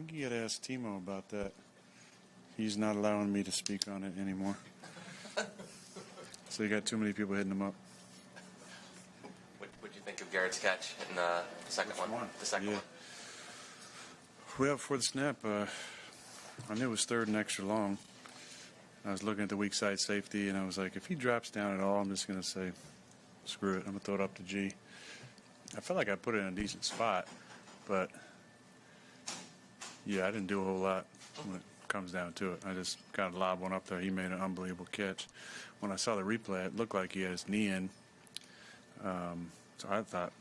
think you got to ask Timo about that. He's not allowing me to speak on it anymore. So you got too many people hitting him up. What do you think of Garrett's catch in the second one? The second one. Well, before the snap, I knew it was third and extra long. I was looking at the weak side safety, and I was like, if he drops down at all, I'm just going to say, screw it. I'm going to throw it up to G. I felt like I put it in a decent spot, but, yeah, I didn't do a whole lot when it comes down to it. I just kind of lobbed one up there. He made an unbelievable catch. When I saw the replay, it looked like he had his knee in. So I thought,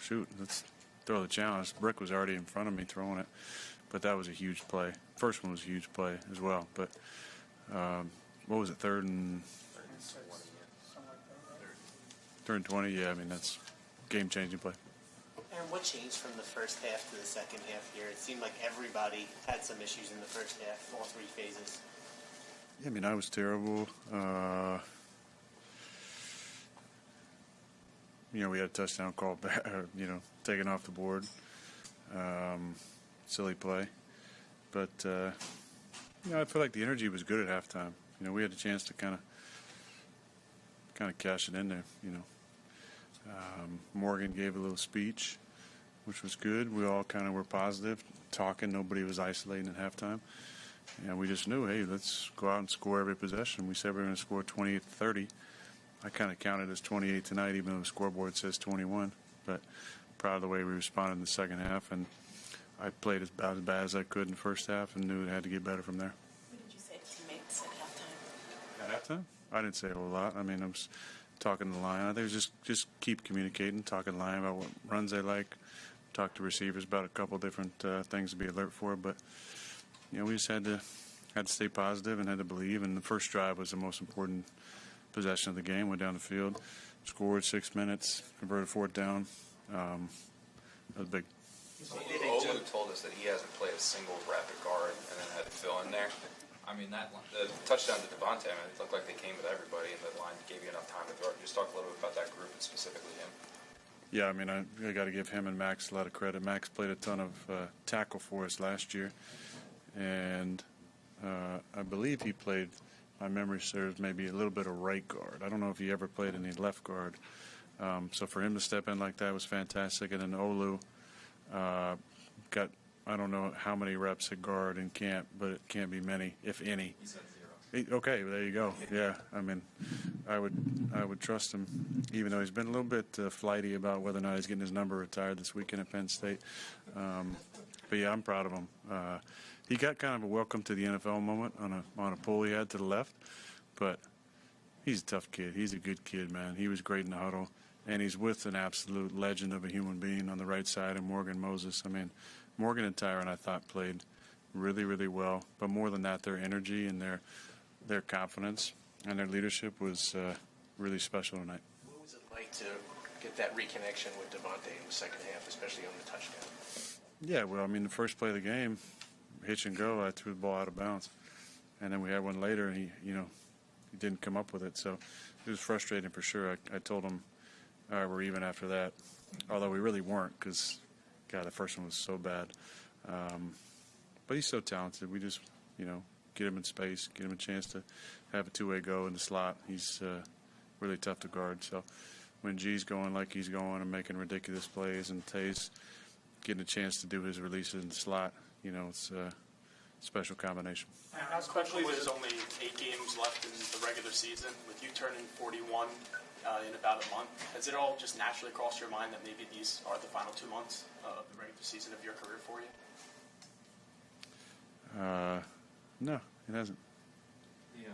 shoot, let's throw the challenge. Brick was already in front of me throwing it, but that was a huge play. First one was a huge play as well. But what was it, third and 20? Yeah, I mean, that's game-changing play. Aaron, what changed from the first half to the second half here? It seemed like everybody had some issues in the first half, all three phases. Yeah, I mean, I was terrible. We had a touchdown call back, taken off the board. Silly play. But, I feel like the energy was good at halftime. We had a chance to kind of cash it in there, Morgan gave a little speech, which was good. We all kind of were positive, talking. Nobody was isolating at halftime. And we just knew, hey, let's go out and score every possession. We said we were going to score 28-30. I kind of counted as 28 tonight, even though the scoreboard says 21. But proud of the way we responded in the second half. And I played about as bad as I could in the first half and knew it had to get better from there. What did you say to teammates at halftime? At halftime? I didn't say a whole lot. I mean, I was talking to the line. I think it was just keep communicating, talking to the line about what runs they like, talk to receivers about a couple different things to be alert for. But, we just had to stay positive and had to believe. And the first drive was the most important possession of the game. Went down the field, scored 6 minutes, converted fourth down. That was big. Olu told us that he hasn't played a single rapid guard and then had to fill in there. I mean, the touchdown to Devonte, it looked like they came with everybody, and the line gave you enough time to throw. Just talk a little bit about that group and specifically him. Yeah, I mean, I got to give him and Max a lot of credit. Max played a ton of tackle for us last year, and I believe he played, my memory serves, maybe a little bit of right guard. I don't know if he ever played any left guard. So for him to step in like that was fantastic. And then Olu got, I don't know how many reps at guard in camp, but it can't be many, if any. He said 0. Okay, well, there you go. Yeah, I mean, I would trust him, even though he's been a little bit flighty about whether or not he's getting his number retired this weekend at Penn State. But yeah, I'm proud of him. He got kind of a welcome to the NFL moment on a pull he had to the left, but he's a tough kid. He's a good kid, man. He was great in the huddle, and he's with an absolute legend of a human being on the right side, and Morgan Moses. I mean, Morgan and Tyron, I thought, played really, really well. But more than that, their energy and their confidence and their leadership was really special tonight. What was it like to get that reconnection with Devonte in the second half, especially on the touchdown? Yeah, well, I mean, the first play of the game, hitch and go, I threw the ball out of bounds. And then we had one later, and he didn't come up with it. So it was frustrating for sure. I told him, all right, we're even after that. Although we really weren't because, God, the first one was so bad. But he's so talented. We just, get him in space, get him a chance to have a two-way go in the slot. He's really tough to guard. So when G's going like he's going and making ridiculous plays, and Tay's getting a chance to do his releases in the slot, it's a special combination. Especially there's only 8 games left in the regular season. With you turning 41 in about a month, has it all just naturally crossed your mind that maybe these are the final 2 months of the regular season of your career for you? No, it hasn't. Yeah.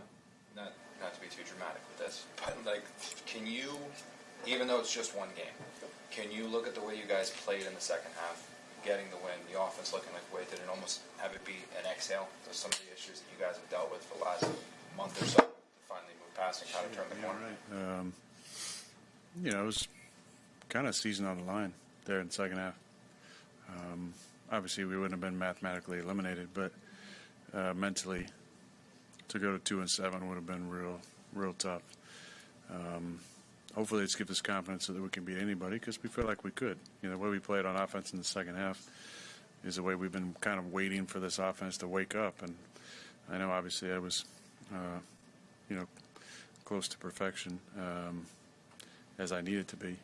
Not to be too dramatic with this, but can you, even though it's just one game, can you look at the way you guys played in the second half, getting the win, the offense looking like the way it did, and almost have it be an exhale to some of the issues that you guys have dealt with for the last month or so to finally move past and kind of turn the corner? Right. It was kind of season on the line there in the second half. Obviously, we wouldn't have been mathematically eliminated, but mentally, to go to 2-7 would have been real tough. Hopefully, it's give us confidence so that we can beat anybody, because we feel like we could. The way we played on offense in the second half, is the way we've been kind of waiting for this offense to wake up. And I know obviously I was, close to perfection as I needed to be,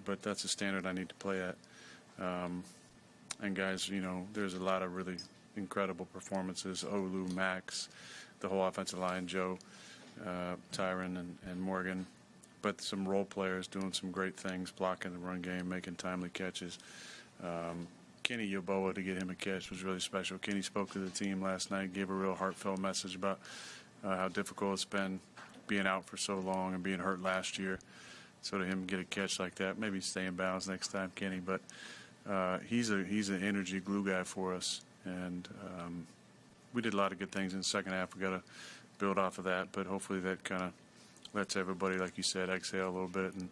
but that's a standard I need to play at. And guys, there's a lot of really incredible performances. Olu, Max, the whole offensive line, Joe, Tyron, and Morgan. But some role players doing some great things, blocking the run game, making timely catches. Kenny Yeboah, to get him a catch was really special. Kenny spoke to the team last night, gave a real heartfelt message about how difficult it's been being out for so long and being hurt last year. So to him get a catch like that, maybe stay in bounds next time, Kenny. But he's an energy glue guy for us, and we did a lot of good things in the second half. We got to build off of that, but hopefully that kind of lets everybody, like you said, exhale a little bit and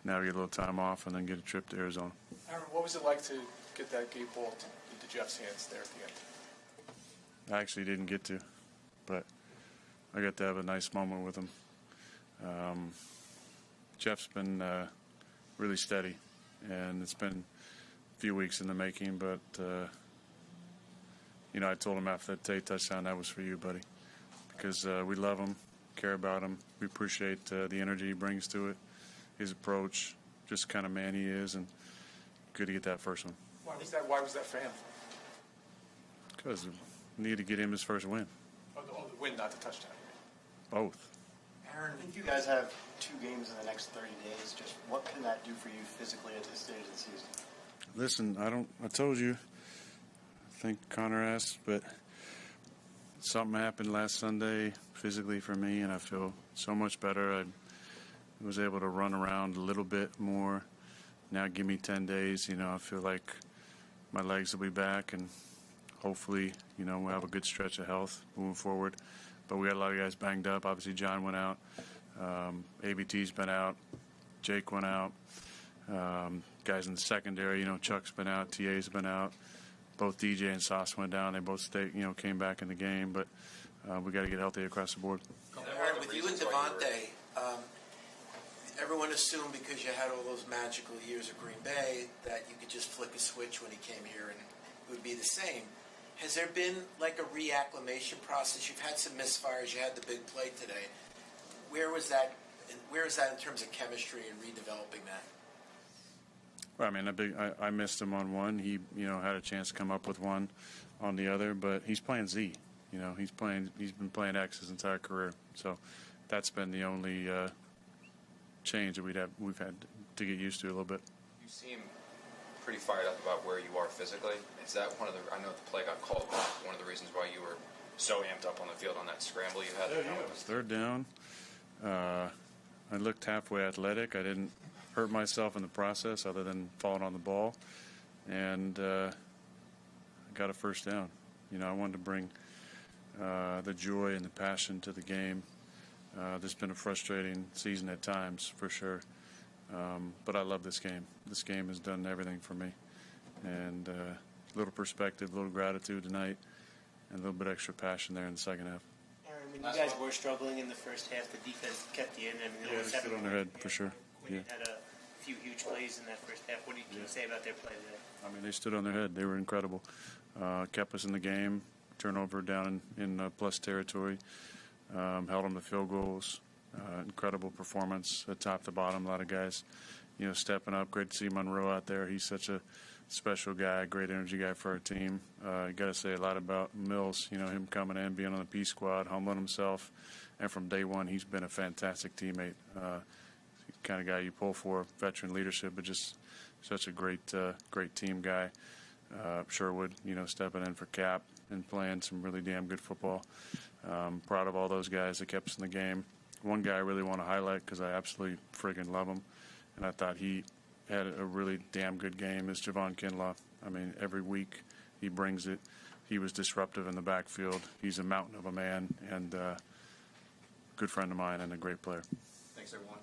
now get a little time off and then get a trip to Arizona. Aaron, what was it like to get that deep ball into Jeff's hands there at the end? I actually didn't get to, but I got to have a nice moment with him. Jeff's been really steady, and it's been a few weeks in the making, but, I told him after that Tate touchdown, that was for you, buddy, because we love him, care about him. We appreciate the energy he brings to it, his approach, just the kind of man he is, and good to get that first one. Why was that for him? Because we need to get him his first win. Oh, the win, not the touchdown. Both. Aaron, if you guys have 2 games in the next 30 days, just what can that do for you physically at this stage of the season? Listen, I told you, I think Connor asked, but something happened last Sunday physically for me, and I feel so much better. I was able to run around a little bit more. Now give me 10 days, I feel like my legs will be back, and hopefully, we'll have a good stretch of health moving forward. But we got a lot of guys banged up. Obviously, John went out. ABT's been out. Jake went out. Guys in the secondary, Chuck's been out. TA's been out. Both DJ and Sauce went down. They both stayed, came back in the game. But we got to get healthy across the board. Aaron, with you and Devonte, everyone assumed because you had all those magical years of Green Bay that you could just flick a switch when he came here and it would be the same. Has there been like a reacclimation process? You've had some misfires. You had the big play today. Where is that in terms of chemistry and redeveloping that? Well, I missed him on one. He, had a chance to come up with one on the other, but he's playing Z. He's been playing X his entire career. So that's been the only change that we've had to get used to a little bit. You seem pretty fired up about where you are physically. Is that I know the play got called back, one of the reasons why you were so amped up on the field on that scramble you had? It was third down. I looked halfway athletic. I didn't hurt myself in the process other than falling on the ball. And I got a first down. I wanted to bring the joy and the passion to the game. This has been a frustrating season at times, for sure. But I love this game. This game has done everything for me. And a little perspective, a little gratitude tonight, and a little bit extra passion there in the second half. Aaron, when you guys were struggling in the first half, the defense kept you in. They stood on their head, for sure. When you had a few huge plays in that first half, what can you say about their play today? They stood on their head. They were incredible. Kept us in the game, turnover down in plus territory, held them to field goals. Incredible performance, top to bottom. A lot of guys, stepping up. Great to see Monroe out there. He's such a special guy, great energy guy for our team. You got to say a lot about Mills. Him coming in, being on the P squad, humbling himself, and from day one, he's been a fantastic teammate. Kind of guy you pull for, veteran leadership, but just such a great team guy. Sherwood, stepping in for Cap and playing some really damn good football. Proud of all those guys that kept us in the game. One guy I really want to highlight because I absolutely friggin' love him, and I thought he had a really damn good game, is Javon Kinlaw. Every week he brings it. He was disruptive in the backfield. He's a mountain of a man and a good friend of mine and a great player. Thanks, everyone.